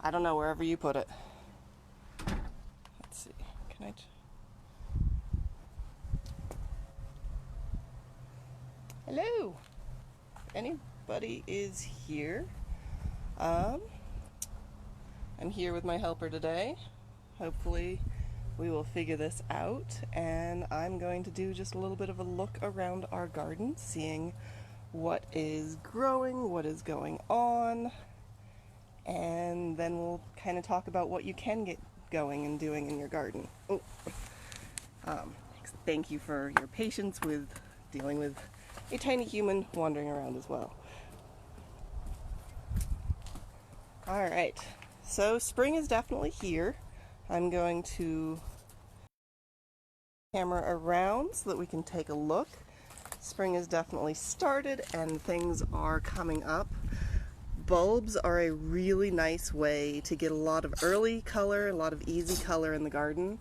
I don't know, wherever you put it. Let's see. Can I... Hello! Anybody is here? I'm here with my helper today. Hopefully we will figure this out, and I'm going to do just a little bit of a look around our garden, seeing what is growing, what is going on, and then we'll kind of talk about what you can get going and doing in your garden. Thank you for your patience with dealing with a tiny human wandering around as well. Alright, so spring is definitely here. I'm going to camera around so that we can take a look. Spring has definitely started and things are coming up. Bulbs are a really nice way to get a lot of early color, a lot of easy color in the garden.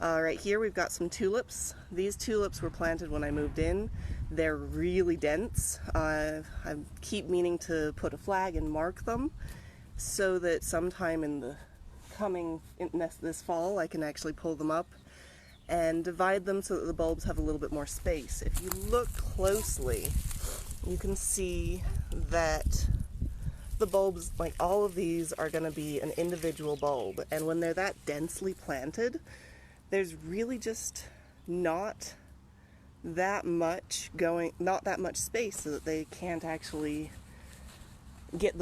Right here we've got some tulips. These tulips were planted when I moved in. They're really dense. I keep meaning to put a flag and mark them so that sometime in the this fall I can actually pull them up and divide them so that the bulbs have a little bit more space. If you look closely, you can see that the bulbs, like all of these, are going to be an individual bulb, and when they're that densely planted, there's really just not that much space so that they can't actually get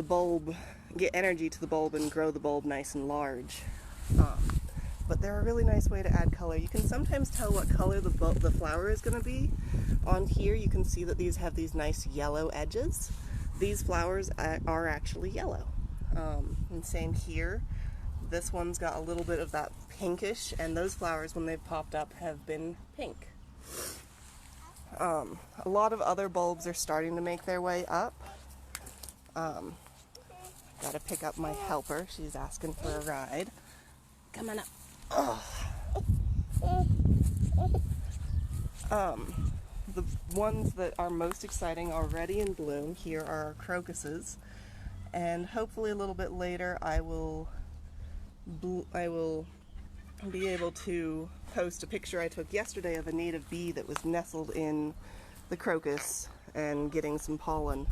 energy to the bulb and grow the bulb nice and large. But they're a really nice way to add color. You can sometimes tell what color the flower is going to be. On here you can see that these have these nice yellow edges. These flowers are actually yellow. And same here. This one's got a little bit of that pinkish, and those flowers, when they've popped up, have been pink. A lot of other bulbs are starting to make their way up. Gotta pick up my helper. She's asking for a ride. Come on up. The ones that are most exciting already in bloom here are our crocuses, and hopefully a little bit later I will be able to post a picture I took yesterday of a native bee that was nestled in the crocus and getting some pollen.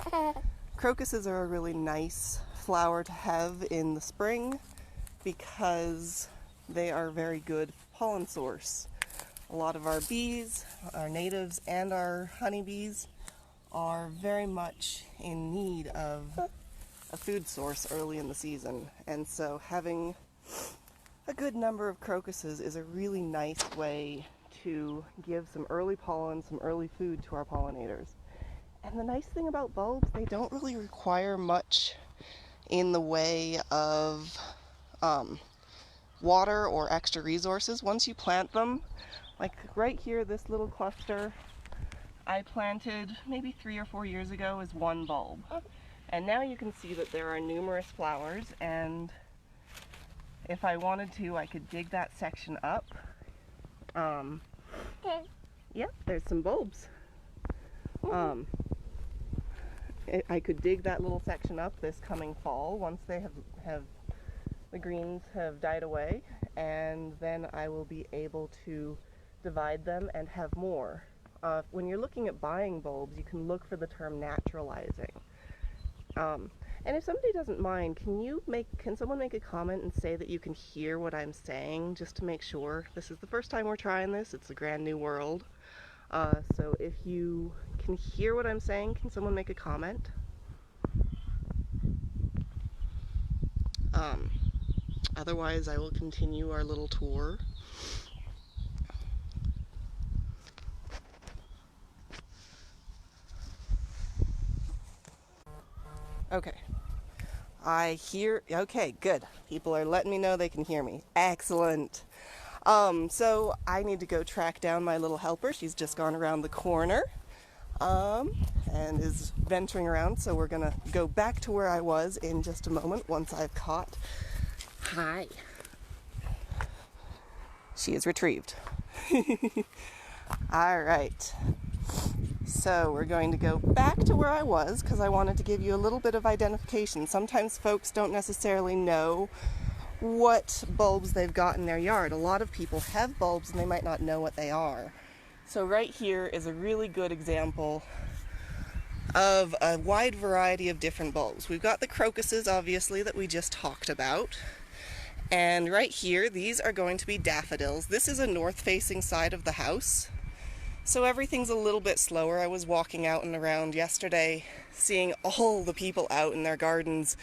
Crocuses are a really nice flower to have in the spring because they are a very good pollen source. A lot of our bees, our natives and our honeybees, are very much in need of a food source early in the season, and so having a good number of crocuses is a really nice way to give some early pollen, some early food to our pollinators. And the nice thing about bulbs, they don't really require much in the way of water or extra resources. Once you plant them, like right here, this little cluster I planted maybe 3 or 4 years ago as one bulb. And now you can see that there are numerous flowers, and if I wanted to, I could dig that section up. Yep, there's some bulbs. I could dig that little section up this coming fall once they have the greens have died away, and then I will be able to divide them and have more. When you're looking at buying bulbs, you can look for the term naturalizing. And if somebody doesn't mind, can someone make a comment and say that you can hear what I'm saying, just to make sure? This is the first time we're trying this. It's a brand new world. So if you can hear what I'm saying, can someone make a comment? Otherwise, I will continue our little tour. Okay. Okay, good. People are letting me know they can hear me. Excellent. So I need to go track down my little helper. She's just gone around the corner, and is venturing around, so we're gonna go back to where I was in just a moment once I've caught. Hi. She is retrieved. All right. So we're going to go back to where I was because I wanted to give you a little bit of identification. Sometimes folks don't necessarily know what bulbs they've got in their yard. A lot of people have bulbs and they might not know what they are. So right here is a really good example of a wide variety of different bulbs. We've got the crocuses, obviously, that we just talked about. And right here, these are going to be daffodils. This is a north-facing side of the house, so everything's a little bit slower. I was walking out and around yesterday, seeing all the people out in their gardens,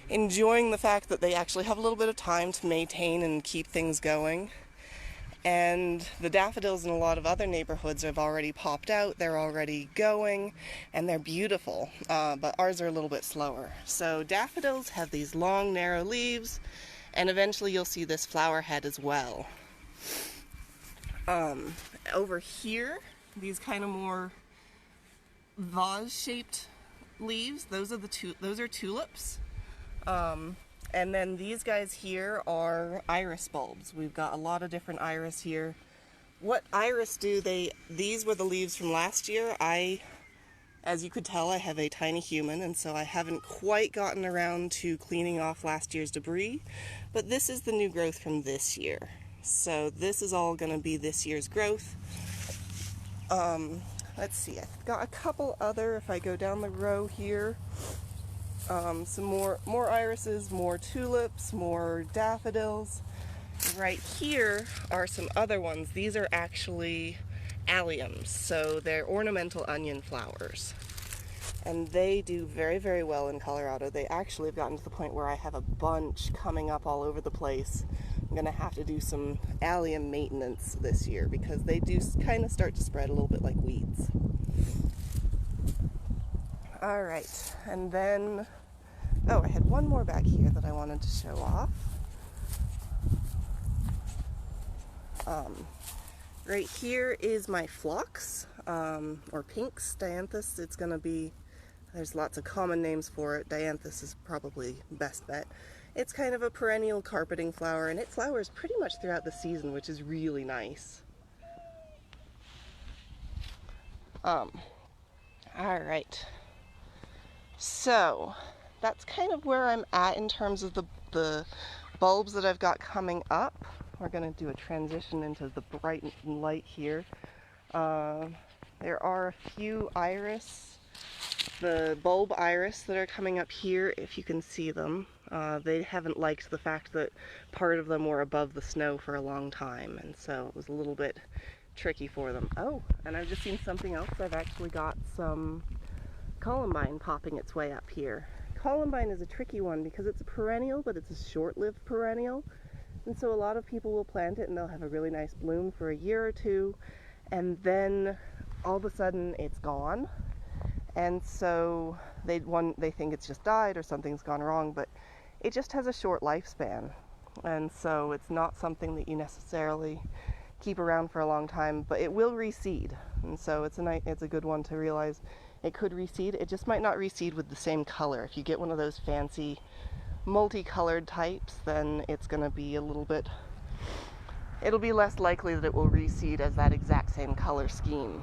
enjoying the fact that they actually have a little bit of time to maintain and keep things going. And the daffodils in a lot of other neighborhoods have already popped out, they're already going, and they're beautiful, but ours are a little bit slower. So daffodils have these long, narrow leaves, and eventually you'll see this flower head as well. Over here, these kind of more vase-shaped leaves, those are tulips. And then these guys here are iris bulbs. We've got a lot of different iris here. What iris do, these were the leaves from last year. As you could tell, I have a tiny human, and so I haven't quite gotten around to cleaning off last year's debris, but this is the new growth from this year. So this is all going to be this year's growth. Let's see, I've got a couple other, if I go down the row here, some more irises, more tulips, more daffodils. Right here are some other ones. These are actually alliums, so they're ornamental onion flowers. And they do very, very well in Colorado. They actually have gotten to the point where I have a bunch coming up all over the place. I'm going to have to do some allium maintenance this year because they do kind of start to spread a little bit like weeds. All right, and then, I had one more back here that I wanted to show off. Right here is my phlox, or pinks, dianthus. It's going to be, there's lots of common names for it. Dianthus is probably best bet. It's kind of a perennial carpeting flower, and it flowers pretty much throughout the season, which is really nice. All right. So that's kind of where I'm at in terms of the bulbs that I've got coming up. We're going to do a transition into the bright light here. There are a few iris, the bulb iris that are coming up here, if you can see them. They haven't liked the fact that part of them were above the snow for a long time, and so it was a little bit tricky for them. Oh, and I've just seen something else. I've actually got some columbine popping its way up here. Columbine is a tricky one because it's a perennial, but it's a short-lived perennial. And so a lot of people will plant it and they'll have a really nice bloom for a year or two, and then all of a sudden it's gone. And so they think it's just died or something's gone wrong, but it just has a short lifespan. And so it's not something that you necessarily keep around for a long time, but it will reseed. And so it's a good one to realize it could reseed. It just might not reseed with the same color. If you get one of those fancy multicolored types, then it's going to be it'll be less likely that it will reseed as that exact same color scheme.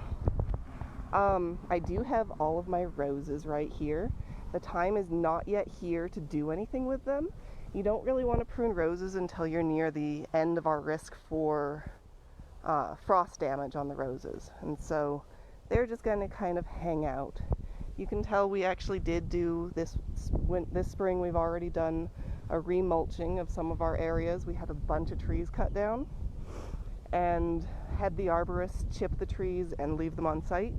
I do have all of my roses right here. The time is not yet here to do anything with them. You don't really want to prune roses until you're near the end of our risk for frost damage on the roses, and so they're just going to kind of hang out. You can tell we actually did do this spring. We've already done a remulching of some of our areas. We had a bunch of trees cut down and had the arborist chip the trees and leave them on site.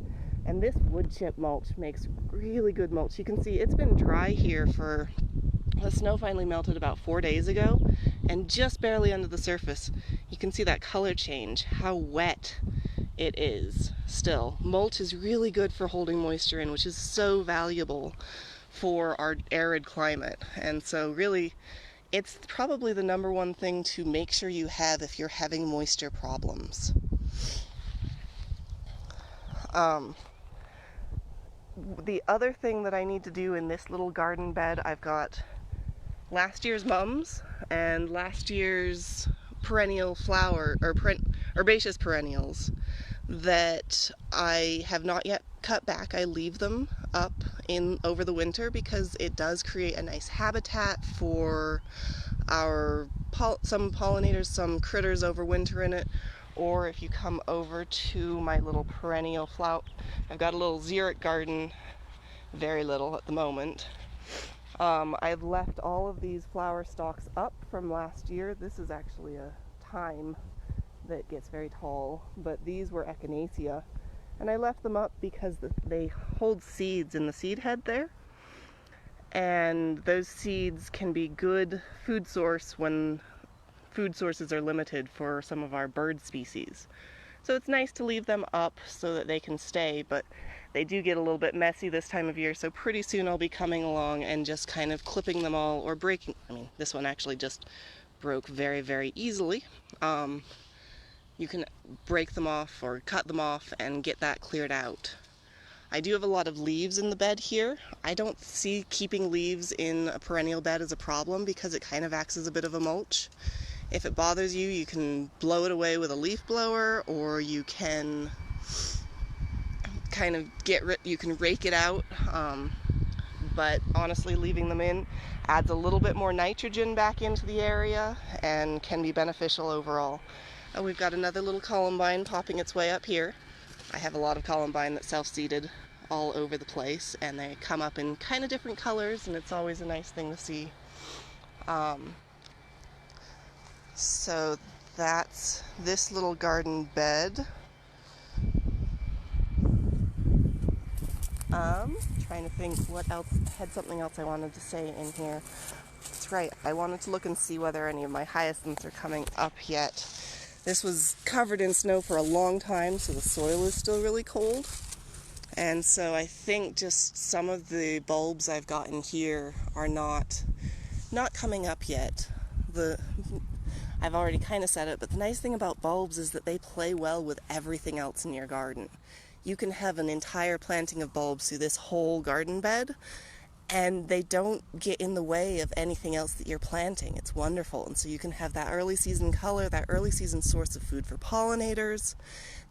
And this wood chip mulch makes really good mulch. You can see it's been dry here the snow finally melted about 4 days ago, and just barely under the surface. You can see that color change, how wet it is still. Mulch is really good for holding moisture in, which is so valuable for our arid climate. And so really, it's probably the number one thing to make sure you have if you're having moisture problems. The other thing that I need to do in this little garden bed, I've got last year's mums and last year's perennial flower, or herbaceous perennials that I have not yet cut back. I leave them up over the winter because it does create a nice habitat for some pollinators, some critters overwinter in it. Or if you come over to my little perennial flower, I've got a little xeric garden, very little at the moment. I've left all of these flower stalks up from last year. This is actually a thyme that gets very tall, but these were echinacea. And I left them up because they hold seeds in the seed head there. And those seeds can be good food source when food sources are limited for some of our bird species. So it's nice to leave them up so that they can stay, but they do get a little bit messy this time of year, so pretty soon I'll be coming along and just kind of clipping them all or breaking. I mean, this one actually just broke very, very easily. You can break them off or cut them off and get that cleared out. I do have a lot of leaves in the bed here. I don't see keeping leaves in a perennial bed as a problem because it kind of acts as a bit of a mulch. If it bothers you, you can blow it away with a leaf blower, or you can kind of you can rake it out. But honestly, leaving them in adds a little bit more nitrogen back into the area and can be beneficial overall. We've got another little columbine popping its way up here. I have a lot of columbine that's self-seeded all over the place, and they come up in kind of different colors, and it's always a nice thing to see. So that's this little garden bed. Trying to think what else. I had something else I wanted to say in here. That's right, I wanted to look and see whether any of my hyacinths are coming up yet. This was covered in snow for a long time, so the soil is still really cold. And so I think just some of the bulbs I've gotten here are not coming up yet. I've already kind of said it, but the nice thing about bulbs is that they play well with everything else in your garden. You can have an entire planting of bulbs through this whole garden bed, and they don't get in the way of anything else that you're planting. It's wonderful. And so you can have that early season color, that early season source of food for pollinators,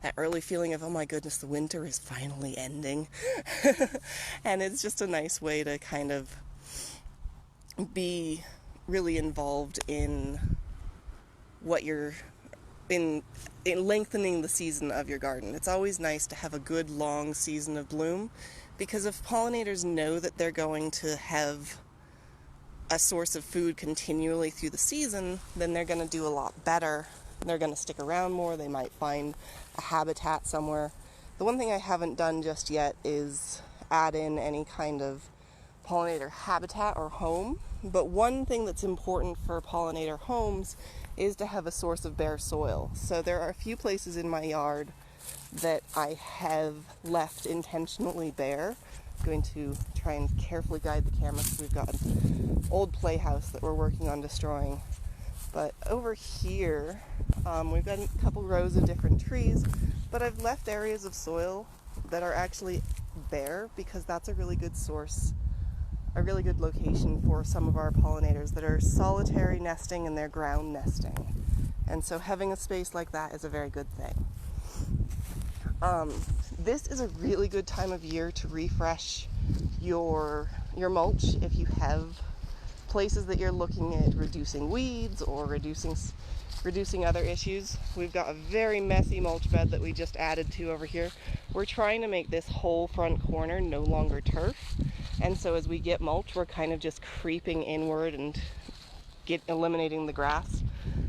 that early feeling of, oh my goodness, the winter is finally ending. And it's just a nice way to kind of be really involved in what you're in lengthening the season of your garden. It's always nice to have a good long season of bloom, because if pollinators know that they're going to have a source of food continually through the season, then they're going to do a lot better. They're going to stick around more. They might find a habitat somewhere. The one thing I haven't done just yet is add in any kind of pollinator habitat or home. But one thing that's important for pollinator homes is to have a source of bare soil. So there are a few places in my yard that I have left intentionally bare. I'm going to try and carefully guide the camera because we've got an old playhouse that we're working on destroying. But over here, we've got a couple rows of different trees, but I've left areas of soil that are actually bare because that's a really good source, a really good location for some of our pollinators that are solitary nesting and they're ground nesting. And so having a space like that is a very good thing. This is a really good time of year to refresh your mulch if you have places that you're looking at reducing weeds or reducing other issues. We've got a very messy mulch bed that we just added to over here. We're trying to make this whole front corner no longer turf, and so as we get mulch, we're kind of just creeping inward and eliminating the grass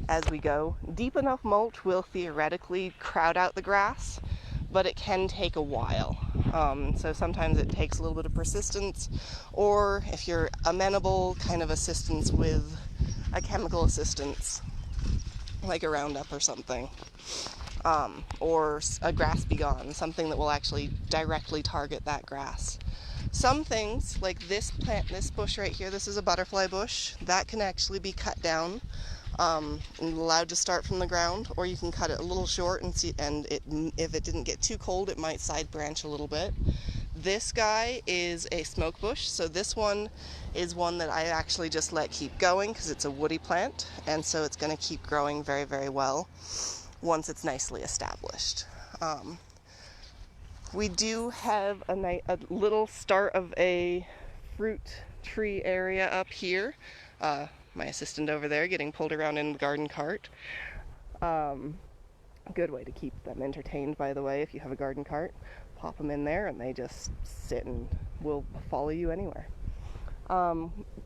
as we go. Deep enough mulch will theoretically crowd out the grass, but it can take a while. So sometimes it takes a little bit of persistence, or if you're amenable, kind of assistance with a chemical assistance, like a Roundup or something, or a Grass Be Gone, something that will actually directly target that grass. Some things, like this plant, this bush right here, this is a butterfly bush, that can actually be cut down and allowed to start from the ground, or you can cut it a little short and see, if it didn't get too cold, it might side branch a little bit. This guy is a smoke bush, so this one is one that I actually just let keep going because it's a woody plant, and so it's going to keep growing very, very well once it's nicely established. We do have a little start of a fruit tree area up here. My assistant over there getting pulled around in the garden cart. Good way to keep them entertained, by the way. If you have a garden cart, pop them in there and they just sit and will follow you anywhere.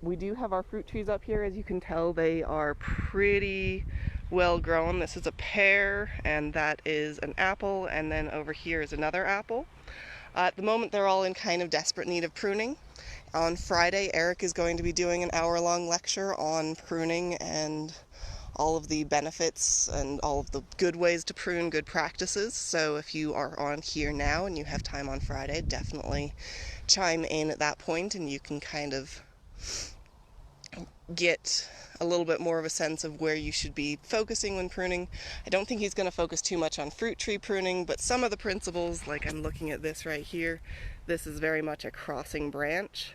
We do have our fruit trees up here. As you can tell, they are pretty well grown. This is a pear, and that is an apple, and then over here is another apple. At the moment, they're all in kind of desperate need of pruning. On Friday, Eric is going to be doing an hour-long lecture on pruning and all of the benefits and all of the good ways to prune, good practices. So if you are on here now and you have time on Friday, definitely chime in at that point and you can kind of get a little bit more of a sense of where you should be focusing when pruning. I don't think he's going to focus too much on fruit tree pruning, but some of the principles, like I'm looking at this right here, this is very much a crossing branch,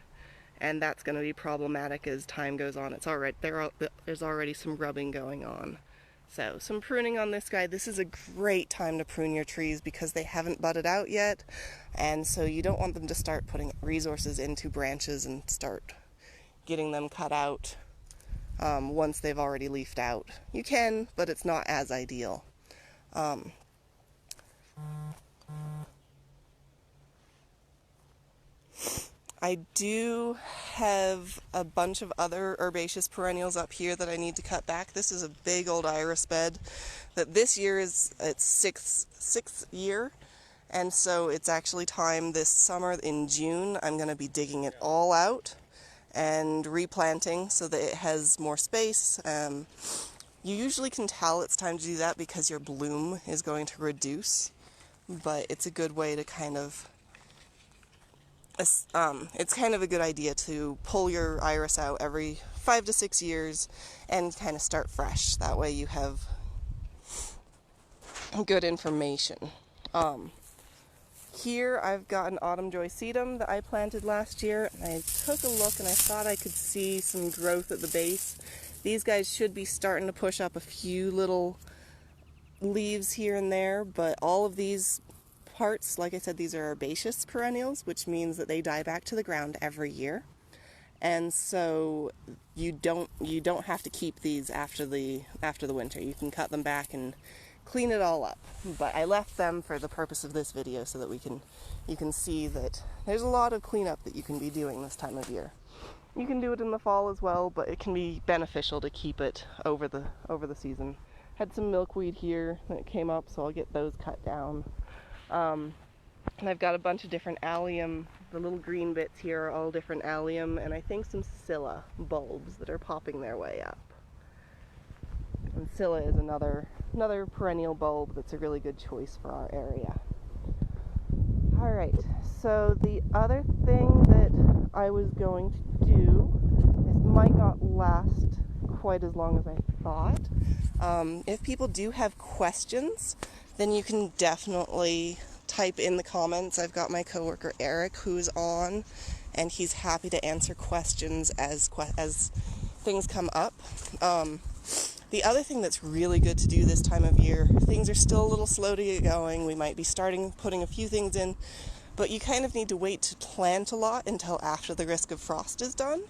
and that's going to be problematic as time goes on. It's already there's already some rubbing going on. So some pruning on this guy. This is a great time to prune your trees because they haven't budded out yet, and so you don't want them to start putting resources into branches and start getting them cut out once they've already leafed out. You can, but it's not as ideal. I do have a bunch of other herbaceous perennials up here that I need to cut back. This is a big old iris bed that this year is its sixth year, and so it's actually time this summer in June. I'm going to be digging it all out and replanting so that it has more space. You usually can tell it's time to do that because your bloom is going to reduce, but it's a good way to kind of it's kind of a good idea to pull your iris out every 5 to 6 years and kind of start fresh. That way you have good information. Here I've got an autumn joy sedum that I planted last year, and I took a look and I thought I could see some growth at the base. These guys should be starting to push up a few little leaves here and there, but all of these parts, like I said, these are herbaceous perennials, which means that they die back to the ground every year, and so you don't have to keep these after the winter. You can cut them back and clean it all up, but I left them for the purpose of this video so that you can see that there's a lot of cleanup that you can be doing this time of year. You can do it in the fall as well, but it can be beneficial to keep it over the season. Had some milkweed here that came up, so I'll get those cut down. And I've got a bunch of different allium. The little green bits here are all different allium, and I think some scilla bulbs that are popping their way up. And scilla is another perennial bulb that's a really good choice for our area. Alright, so the other thing that I was going to do, this might not last quite as long as I thought. If people do have questions, then you can definitely type in the comments. I've got my coworker Eric who's on, and he's happy to answer questions as things come up. The other thing that's really good to do this time of year, things are still a little slow to get going. We might be putting a few things in, but you kind of need to wait to plant a lot until after the risk of frost is done.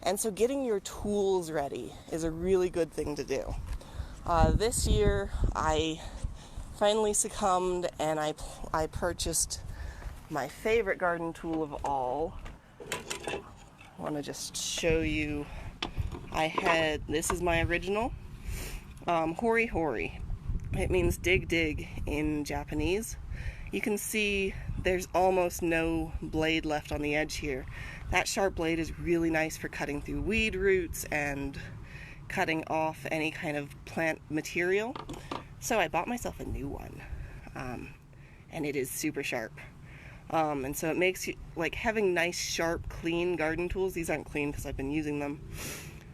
And so getting your tools ready is a really good thing to do. This year I finally succumbed and I purchased my favorite garden tool of all. I want to just show you. This is my original hori hori. It means dig dig in Japanese. You can see there's almost no blade left on the edge here. That sharp blade is really nice for cutting through weed roots and cutting off any kind of plant material. So I bought myself a new one, and it is super sharp. And so it makes you, like, having nice, sharp, clean garden tools. These aren't clean because I've been using them.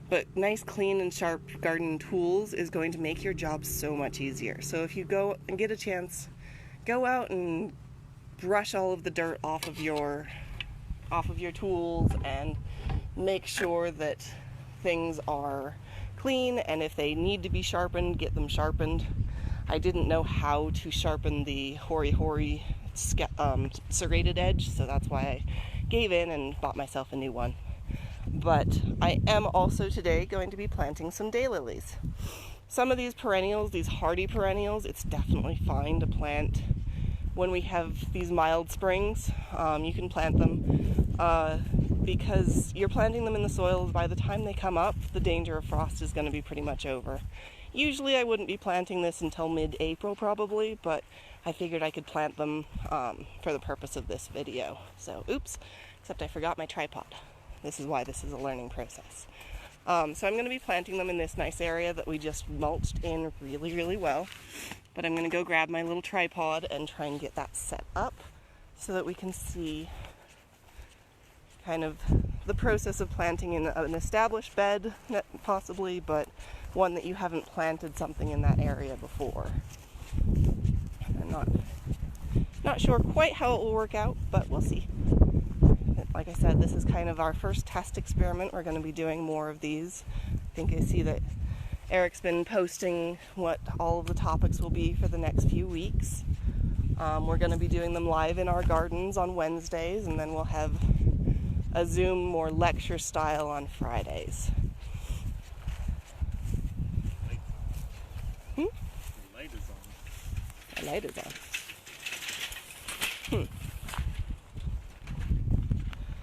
But nice, clean, and sharp garden tools is going to make your job so much easier. So if you go and get a chance, go out and brush all of the dirt off of your tools and make sure that things are clean, and if they need to be sharpened, get them sharpened. I didn't know how to sharpen the hori hori serrated edge, so that's why I gave in and bought myself a new one. But I am also today going to be planting some daylilies. Some of these perennials, these hardy perennials, it's definitely fine to plant when we have these mild springs. You can plant them because you're planting them in the soil. By the time they come up, the danger of frost is going to be pretty much over. Usually I wouldn't be planting this until mid-April probably, but I figured I could plant them for the purpose of this video. So, oops, except I forgot my tripod. This is why this is a learning process. So I'm going to be planting them in this nice area that we just mulched in really, really well. But I'm going to go grab my little tripod and try and get that set up so that we can see kind of the process of planting in an established bed, possibly, but one that you haven't planted something in that area before. I'm not sure quite how it will work out, but we'll see. Like I said, this is kind of our first test experiment. We're going to be doing more of these. I think I see that Eric's been posting what all of the topics will be for the next few weeks. We're going to be doing them live in our gardens on Wednesdays, and then we'll have a Zoom more lecture style on Fridays. The light is on. The light is on.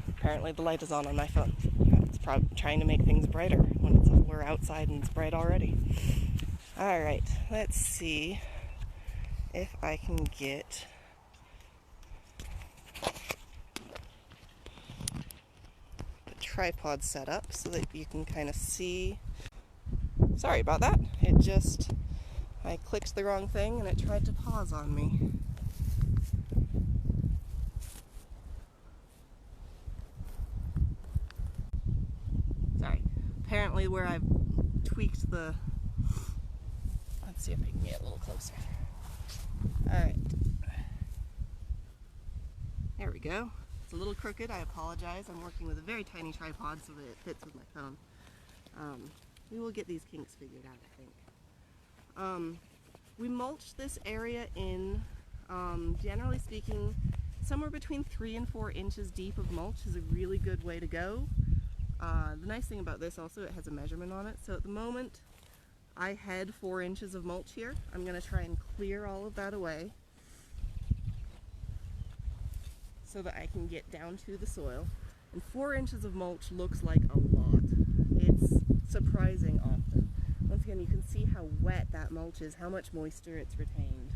Apparently the light is on my phone. It's probably trying to make things brighter when we're outside and it's bright already. Alright, let's see if I can get the tripod set up so that you can kind of see. Sorry about that. I clicked the wrong thing and it tried to pause on me. Sorry. Apparently where I've tweaked the... Let's see if I can get a little closer. Alright. There we go. It's a little crooked, I apologize. I'm working with a very tiny tripod so that it fits with my phone. We will get these kinks figured out, I think. We mulched this area in, generally speaking, somewhere between 3 and 4 inches deep of mulch is a really good way to go. The nice thing about this also, it has a measurement on it. So at the moment, I had 4 inches of mulch here. I'm going to try and clear all of that away so that I can get down to the soil. And 4 inches of mulch looks like a lot. It's surprising often. Once again, you can see how wet that mulch is, how much moisture it's retained.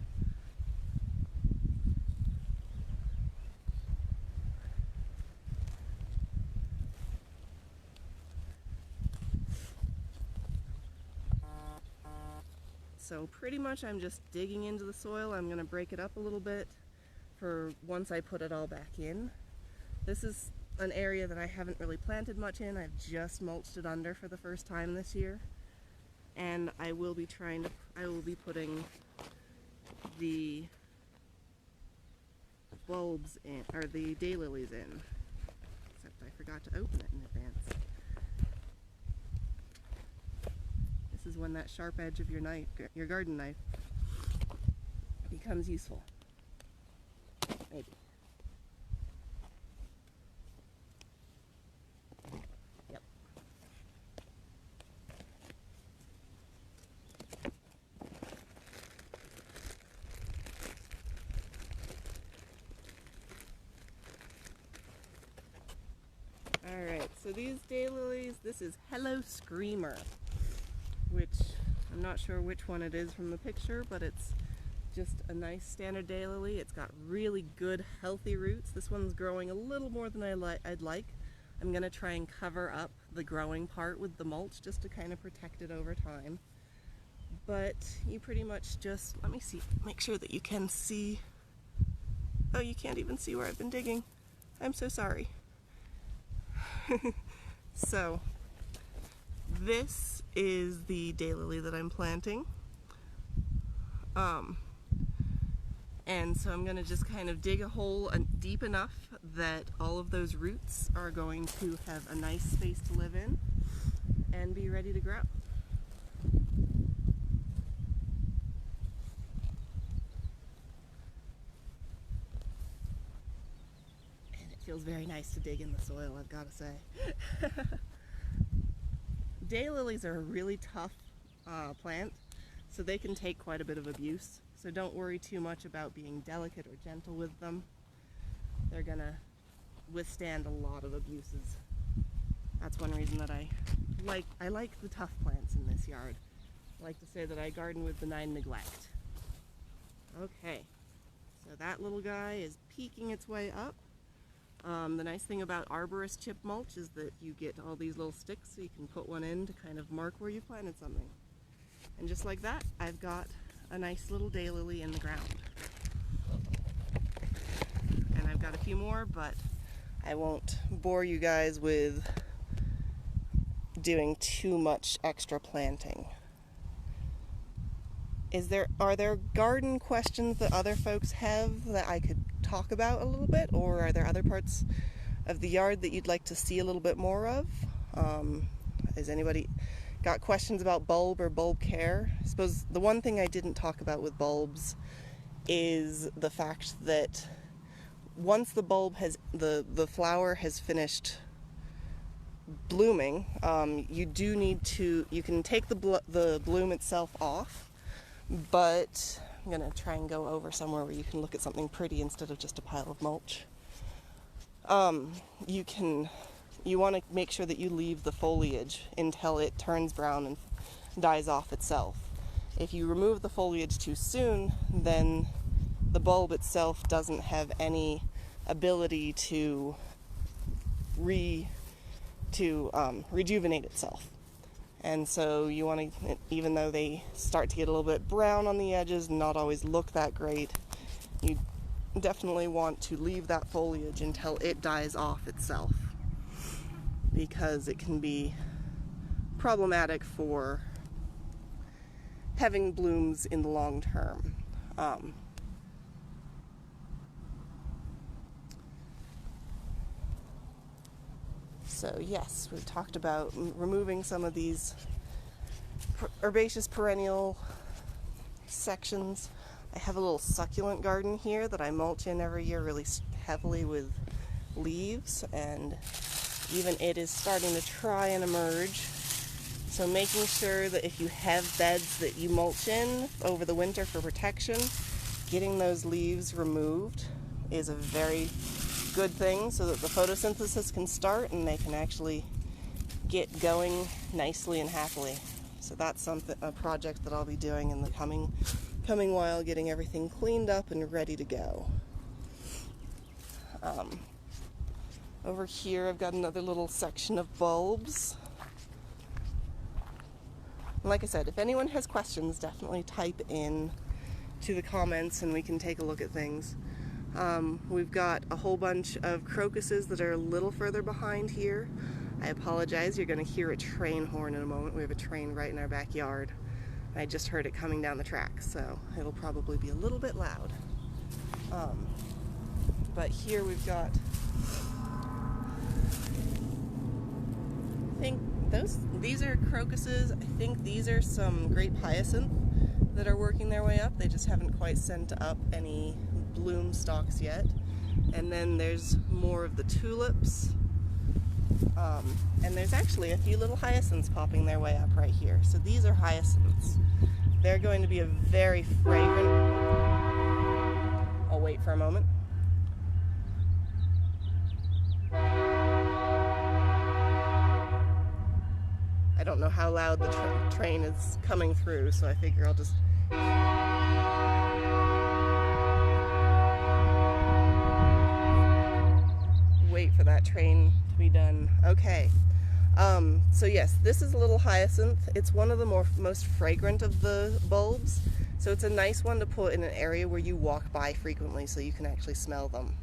So pretty much I'm just digging into the soil. I'm going to break it up a little bit for once I put it all back in. This is an area that I haven't really planted much in. I've just mulched it under for the first time this year. And I will be putting the bulbs in, or the daylilies in. Except I forgot to open it in advance. This is when that sharp edge of your knife, your garden knife, becomes useful. Maybe. Yep. Alright, so these daylilies, this is Hello Screamer, which I'm not sure which one it is from the picture, but it's just a nice standard daylily. It's got really good healthy roots. This one's growing a little more than I'd like. I'm going to try and cover up the growing part with the mulch just to kind of protect it over time. But you pretty much just, let me see, make sure that you can see. Oh, you can't even see where I've been digging. I'm so sorry. So, this is the daylily that I'm planting. And so I'm going to just kind of dig a hole deep enough that all of those roots are going to have a nice space to live in and be ready to grow. feels very nice to dig in the soil, I've got to say. Daylilies are a really tough plant, so they can take quite a bit of abuse. So don't worry too much about being delicate or gentle with them. They're gonna withstand a lot of abuses. That's one reason that I like the tough plants in this yard. I like to say that I garden with benign neglect. Okay, so that little guy is peeking its way up. The nice thing about arborist chip mulch is that you get all these little sticks, so you can put one in to kind of mark where you planted something. And just like that, I've got a nice little daylily in the ground. And I've got a few more, but I won't bore you guys with doing too much extra planting. Are there garden questions that other folks have that I could talk about a little bit, or are there other parts of the yard that you'd like to see a little bit more of? Has anybody got questions about bulb or bulb care? I suppose the one thing I didn't talk about with bulbs is the fact that once the bulb has, the flower has finished blooming, you do need to, you can take the bloom itself off, but I'm going to try and go over somewhere where you can look at something pretty instead of just a pile of mulch. You want to make sure that you leave the foliage until it turns brown and dies off itself. If you remove the foliage too soon, then the bulb itself doesn't have any ability to rejuvenate itself. And so you want to, even though they start to get a little bit brown on the edges and not always look that great, you definitely want to leave that foliage until it dies off itself, because it can be problematic for having blooms in the long term. So yes, we've talked about removing some of these herbaceous perennial sections. I have a little succulent garden here that I mulch in every year really heavily with leaves, and even it is starting to try and emerge. So making sure that if you have beds that you mulch in over the winter for protection, getting those leaves removed is a very good thing so that the photosynthesis can start and they can actually get going nicely and happily. So that's a project that I'll be doing in the coming while, getting everything cleaned up and ready to go. Over here I've got another little section of bulbs. And like I said, if anyone has questions, definitely type in to the comments and we can take a look at things. We've got a whole bunch of crocuses that are a little further behind here. I apologize, you're going to hear a train horn in a moment. We have a train right in our backyard. I just heard it coming down the track, so it'll probably be a little bit loud. But here we've got, I think these are crocuses. I think these are some grape hyacinth that are working their way up. They just haven't quite sent up any bloom stalks yet. And then there's more of the tulips. And there's actually a few little hyacinths popping their way up right here. So these are hyacinths. They're going to be a very fragrant... I'll wait for a moment. I don't know how loud the train is coming through, so I figure I'll just... wait for that train to be done. Okay. So yes, this is a little hyacinth. It's one of the most fragrant of the bulbs, so it's a nice one to put in an area where you walk by frequently so you can actually smell them.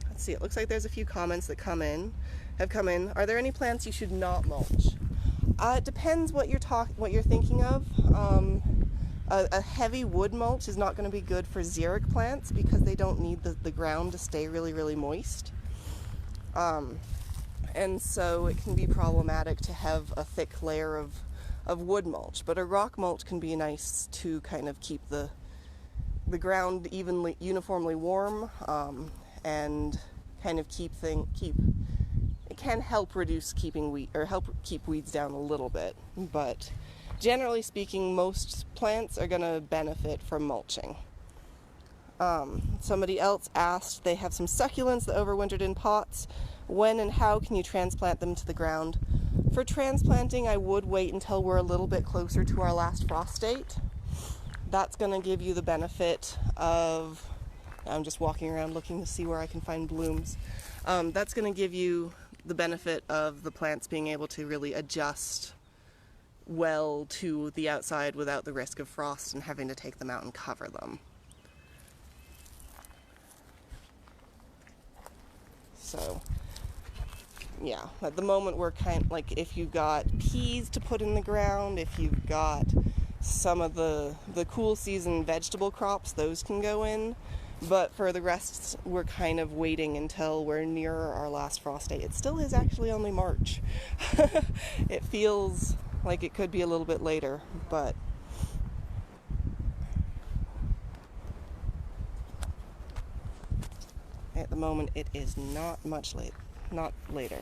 Let's see, it looks like there's a few comments that have come in. Are there any plants you should not mulch? It depends what you're thinking of. A heavy wood mulch is not going to be good for xeric plants because they don't need the ground to stay really, really moist. And so it can be problematic to have a thick layer of wood mulch. But a rock mulch can be nice to kind of keep the ground uniformly warm, and kind of it can help reduce help keep weeds down a little bit, but generally speaking, most plants are going to benefit from mulching. Somebody else asked, they have some succulents that overwintered in pots. When and how can you transplant them to the ground? For transplanting, I would wait until we're a little bit closer to our last frost date. That's going to give you the benefit of, I'm just walking around looking to see where I can find blooms. That's going to give you the benefit of the plants being able to really adjust well to the outside without the risk of frost and having to take them out and cover them. So, yeah, at the moment we're kind of like, if you've got peas to put in the ground, if you've got some of the cool season vegetable crops, those can go in. But for the rest, we're kind of waiting until we're near our last frost date. It still is actually only March. It feels like it could be a little bit later, but at the moment it is not much late, not later.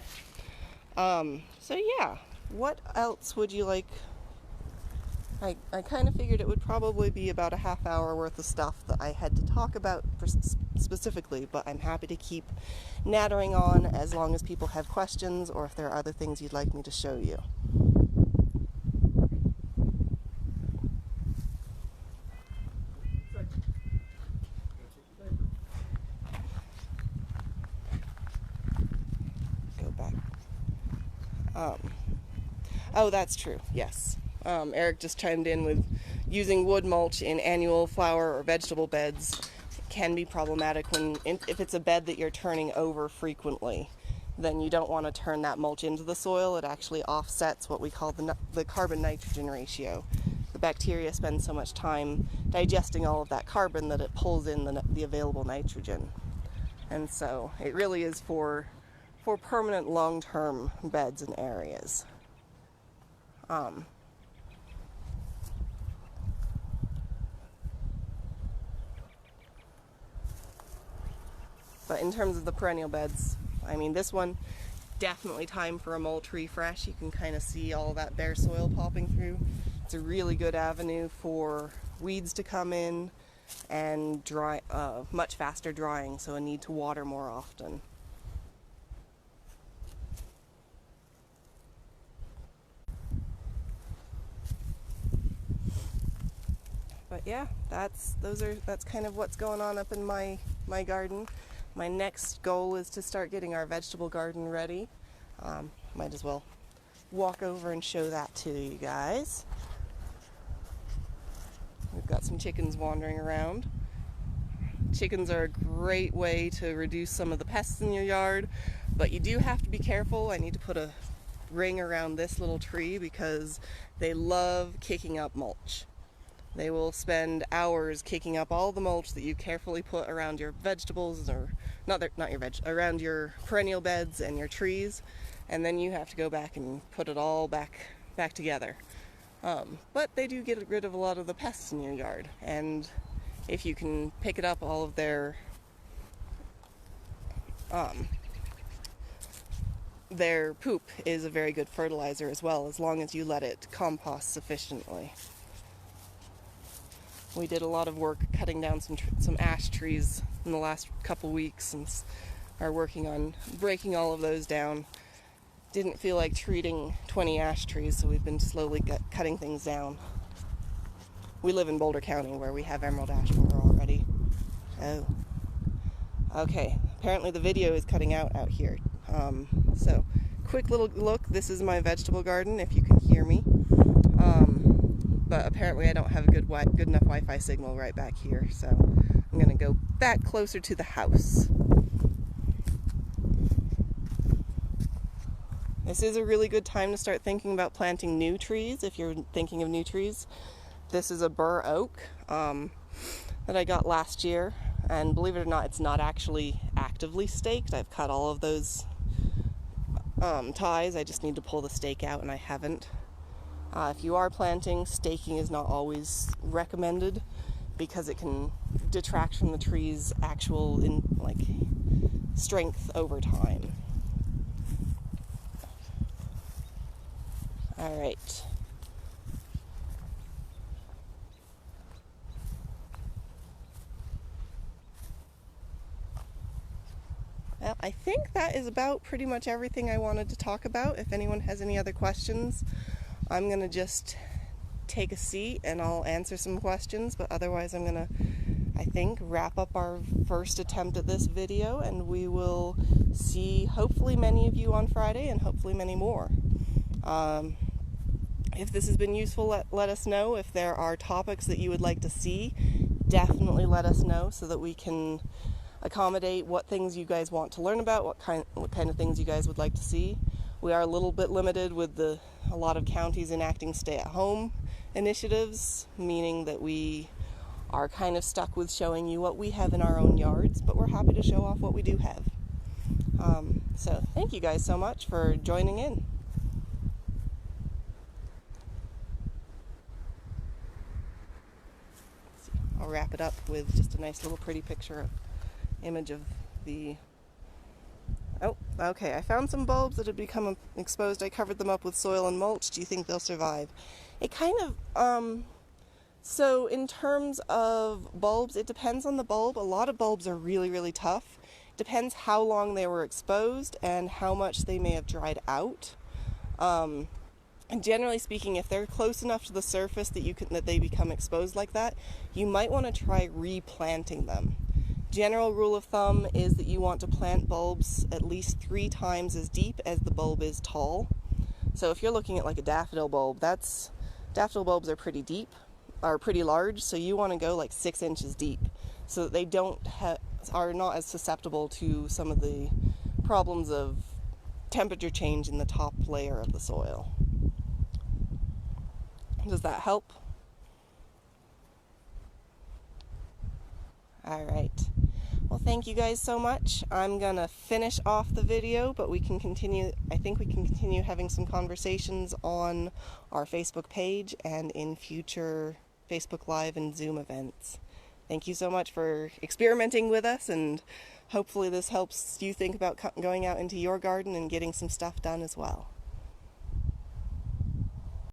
So yeah, what else would you like? I kind of figured it would probably be about a half hour worth of stuff that I had to talk about specifically, but I'm happy to keep nattering on as long as people have questions or if there are other things you'd like me to show you. Go back. Oh, that's true, yes. Eric just chimed in with using wood mulch in annual flower or vegetable beds can be problematic if it's a bed that you're turning over frequently. Then you don't want to turn that mulch into the soil. It actually offsets what we call the carbon-nitrogen ratio. The bacteria spend so much time digesting all of that carbon that it pulls in the available nitrogen. And so it really is for permanent long-term beds and areas. But in terms of the perennial beds, I mean, this one, definitely time for a mulch refresh. You can kind of see all that bare soil popping through. It's a really good avenue for weeds to come in and dry, much faster drying, so a need to water more often. But yeah, that's kind of what's going on up in my garden. My next goal is to start getting our vegetable garden ready. Might as well walk over and show that to you guys. We've got some chickens wandering around. Chickens are a great way to reduce some of the pests in your yard, but you do have to be careful. I need to put a ring around this little tree because they love kicking up mulch. They will spend hours kicking up all the mulch that you carefully put around your vegetables, or around your perennial beds and your trees, and then you have to go back and put it all back together. But they do get rid of a lot of the pests in your yard, and if you can pick it up, all of their poop is a very good fertilizer as well, as long as you let it compost sufficiently. We did a lot of work cutting down some ash trees in the last couple weeks and are working on breaking all of those down. Didn't feel like treating 20 ash trees, so we've been slowly cutting things down. We live in Boulder County where we have emerald ash borer already. Oh. Okay, apparently the video is cutting out here. So, quick little look. This is my vegetable garden, if you can hear me. But apparently I don't have a good enough Wi-Fi signal right back here, so I'm going to go back closer to the house. This is a really good time to start thinking about planting new trees, if you're thinking of new trees. This is a bur oak that I got last year, and believe it or not, it's not actually actively staked. I've cut all of those ties. I just need to pull the stake out, and I haven't. If you are planting, staking is not always recommended because it can detract from the tree's actual strength over time. All right. Well, I think that is about pretty much everything I wanted to talk about. If anyone has any other questions, I'm going to just take a seat and I'll answer some questions, but otherwise I'm going to, I think, wrap up our first attempt at this video, and we will see hopefully many of you on Friday and hopefully many more. If this has been useful, let us know. If there are topics that you would like to see, definitely let us know so that we can accommodate what things you guys want to learn about, what kind of things you guys would like to see. We are a little bit limited with a lot of counties enacting stay-at-home initiatives, meaning that we are kind of stuck with showing you what we have in our own yards, but we're happy to show off what we do have. So thank you guys so much for joining in. I'll wrap it up with just a nice little pretty image of the... Oh, okay, I found some bulbs that had become exposed. I covered them up with soil and mulch. Do you think they'll survive? It kind of, so in terms of bulbs, it depends on the bulb. A lot of bulbs are really, really tough. It depends how long they were exposed and how much they may have dried out. And generally speaking, if they're close enough to the surface that they become exposed like that, you might want to try replanting them. General rule of thumb is that you want to plant bulbs at least 3 times as deep as the bulb is tall. So if you're looking at like a daffodil bulb, daffodil bulbs are pretty deep, are pretty large, so you want to go like 6 inches deep so that they are not as susceptible to some of the problems of temperature change in the top layer of the soil. Does that help? All right. Well, thank you guys so much. I'm going to finish off the video, but I think we can continue having some conversations on our Facebook page and in future Facebook Live and Zoom events. Thank you so much for experimenting with us, and hopefully this helps you think about going out into your garden and getting some stuff done as well.